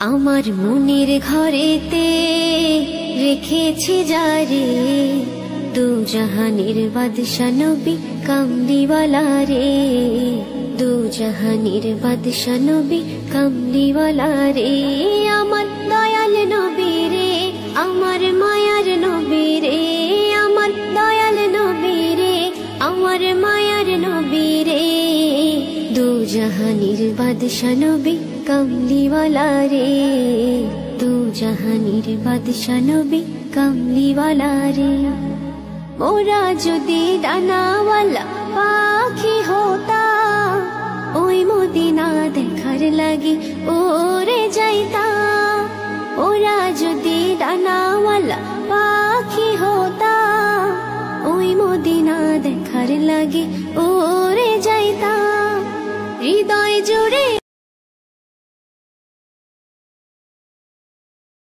আমার মনের ঘরেতে রেখেছি যারে, দু জাহানের বাদশা নবী কামলিওয়ালা রে, দু জাহানের বাদশা নবী কামলিওয়ালা রে। আমার দয়াল নবী রে, আমার মায়ার নবী রে, আমার দয়াল নবী রে, আমার মায়ার নবী রে, দু জাহানের বাদশা নবী কামলিওয়ালা রে, দু জাহানের বাদশা নবী কামলিওয়ালা রে। মোরা যদি ডানাওয়ালা পাখি হতাম, ওই মদিনা দেখার লাগি ওরে যাইতাম। ওরা যদি ডানাওয়ালা পাখি হতাম, ওই মদিনা দেখার লাগি ওরে যাইতাম। হৃদয় জুড়ে